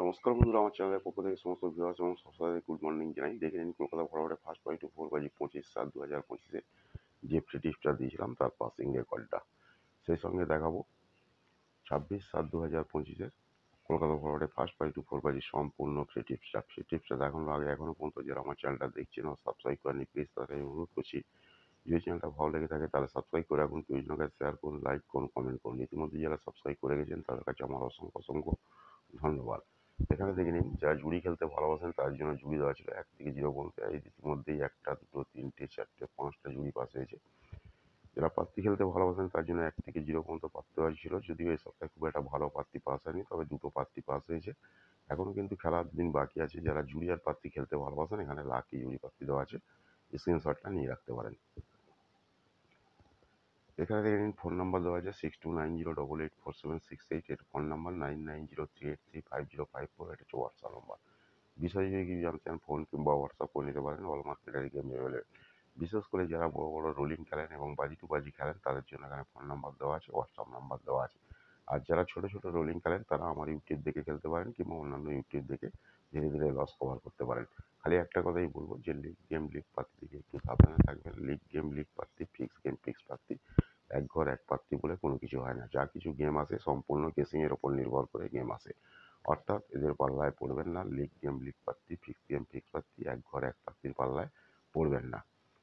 নমস্কার বন্ধুরা, আমার চ্যানেলের পক্ষ থেকে সমস্ত ভিউয়ার্স এবং সাবস্ক্রাইবারদের গুড মর্নিং জানাই। দেখে নিন কলকাতা ফরওয়ার্ডে ফার্স্ট বাই টু 4/25/2025 যে ফ্রি টিপসটা দিয়েছিলাম তার পাসিং রেকর্ডটা সেই সঙ্গে দেখাবো 26/7/2025 কলকাতা ফরওয়ার্ডে ফার্স্ট বাই টু 4/20 সম্পূর্ণ ফ্রি টিপসটা দেখানোর আগে এখনো পর্যন্ত যারা আমার চ্যানেলটা দেখছেন ও সাবস্ক্রাইব করেনি, প্লিজ তাদের অনুরোধ করছি, যদি চ্যানেলটা ভালো লেগে থাকে তাহলে সাবস্ক্রাইব করে রাখুন, প্রয়োজনকে শেয়ার করুন, লাইক করুন, কমেন্ট করুন। ইতিমধ্যে যারা সাবস্ক্রাইব করে গেছেন তাদের কাছে আমার অসংখ্য অসংখ্য ধন্যবাদ। এখানে দেখে নিন, যারা জুড়ি খেলতে ভালোবাসেন তার জন্য জুড়ি দেওয়া ছিল 1 থেকে 0 পর্যন্ত। এই ইতিমধ্যেই 1টা 2টো 3টে 4টে 5টা জুড়ি পাস হয়েছে। যারা পাত্তি খেলতে ভালোবাসেন তার জন্য 1 থেকে 0 পর্যন্ত পাত্তি দেওয়া ছিল, যদিও এই সপ্তাহে খুব একটা ভালো পাত্তি পাস হয়নি, তবে 2টো পাত্তি পাস হয়েছে। এখনও কিন্তু খেলার দিন বাকি আছে। যারা জুড়ি আর পাত্তি খেলতে ভালোবাসেন এখানে লাকি জুড়ি পাত্তি দেওয়া আছে, স্ক্রিনশটটা নিয়ে রাখতে পারেন। এখানে দেখে নিন, ফোন নাম্বার দেওয়া আছে 6290884768, এর ফোন নাম্বার 9903835054, এটা হচ্ছে হোয়াটসঅ্যাপ নাম্বার। বিষয় যদি কিছু জানতে চান ফোন কিংবা হোয়াটসঅ্যাপ করে নিতে পারেন। অল মার্কেটের গেম অ্যাভেলেবল। বিশেষ করে যারা বড় বড় রোলিং খেলেন এবং বাজি টু বাজি খেলেন তাদের জন্য এখানে ফোন নাম্বার দেওয়া আছে, হোয়াটসঅ্যাপ নাম্বার দেওয়া আছে। আর যারা ছোট ছোট রোলিং খেলেন তারা আমার ইউটিউব দেখে খেলতে পারেন কিংবা অন্যান্য ইউটিউব দেখে ধীরে ধীরে লস কভার করতে পারেন। খালি একটা কথাই বলবো যে লিগ গেম লিগ পাত্তি থেকে একটু সাবধানে থাকবেন। লিগ গেম লিগ পাত্তি, ফিক্স গেম ফিক্স পাত্তি, এক ঘর এক পাত্তি বলে কোনো কিছু হয় না। যা কিছু গেম আছে সম্পূর্ণ কেসিংয়ের ওপর নির্ভর করে গেম আছে, অর্থাৎ এদের পাল্লায় পড়বেন না। লিগ গেম লিগ পাত্তি, ফিক্স গেম ফিক্স পাত্তি, এক ঘর এক পাত্তির পাল্লায় পড়বেন না।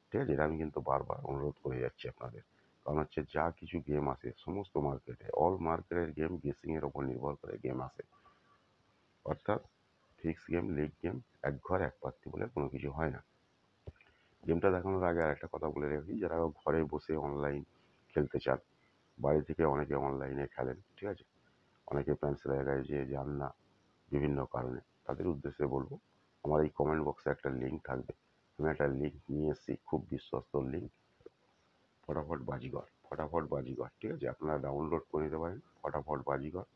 ঠিক আছে, এটা আমি কিন্তু বারবার অনুরোধ করে যাচ্ছি আপনাদের। কারণ হচ্ছে যা কিছু গেম আছে সমস্ত মার্কেটে, অল মার্কেটের গেম গেসিংয়ের ওপর নির্ভর করে গেম আছে, অর্থাৎ ফিক্স গেম লিগ গেম এক ঘর এক পাত্তি বলে কোনো কিছু হয় না। গেমটা দেখানোর আগে আর একটা কথা বলে রাখি, যারা ঘরে বসে অনলাইন খেলতে চান, বাড়ি থেকে অনেকে অনলাইনে খেলেন, ঠিক আছে, অনেকে পেন্সিল জায়গায় যে যান না বিভিন্ন কারণে, তাদের উদ্দেশ্যে বলবো আমার এই কমেন্ট বক্সে একটা লিঙ্ক থাকবে। আমি একটা লিঙ্ক নিয়ে এসেছি, খুব বিশ্বস্ত লিঙ্ক, ফটাফট বাজিগর। ফটাফট বাজিগর, ঠিক আছে, আপনারা ডাউনলোড করে নিতে পারেন ফটাফট বাজিগর।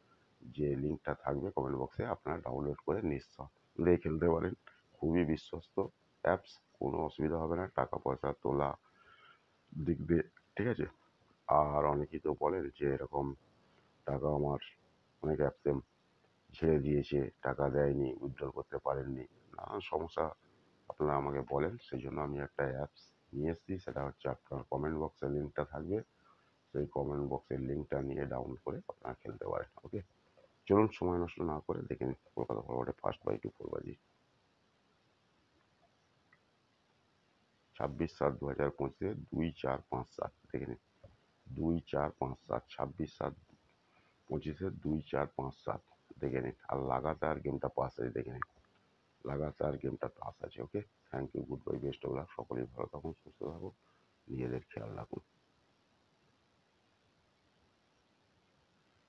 যে লিঙ্কটা থাকবে কমেন্ট বক্সে আপনারা ডাউনলোড করে নিঃসন্দেহে খেলতে পারেন। খুবই বিশ্বস্ত অ্যাপস, কোনো অসুবিধা হবে না টাকা পয়সা তোলা দিক দিয়ে, ঠিক আছে। আর অনেকেই তো বলেন যে এরকম টাকা আমার অনেক অ্যাপসে ছেড়ে দিয়েছে, টাকা দেয়নি, উইথড্রল করতে পারেননি, নানান সমস্যা আপনারা আমাকে বলেন। সেই জন্য আমি একটা অ্যাপস নিয়ে এসেছি, সেটা হচ্ছে আপনার কমেন্ট বক্সের লিঙ্কটা থাকবে, সেই কমেন্ট বক্সের লিঙ্কটা নিয়ে ডাউনলোড করে আপনারা খেলতে পারেন। ওকে, চলুন সময় নষ্ট না করে দেখে নিন কলকাতা ফরওয়ার্ডে ফার্স্ট বাই টু 4/20 26/7/2025 2-4-5-7 দেখে নিন। 2-4-5-7 26/7/25 2-4-5-7 দেখে নিন। আর লাগাতার গেমটা পাস আছে দেখে নিন, লাগাতার গেমটা পাস আছে। Okay, thank you, goodbye, best of luck, সকলেই ভালো থাকুন, সুস্থ থাকুন, নিজেদের খেয়াল রাখুন।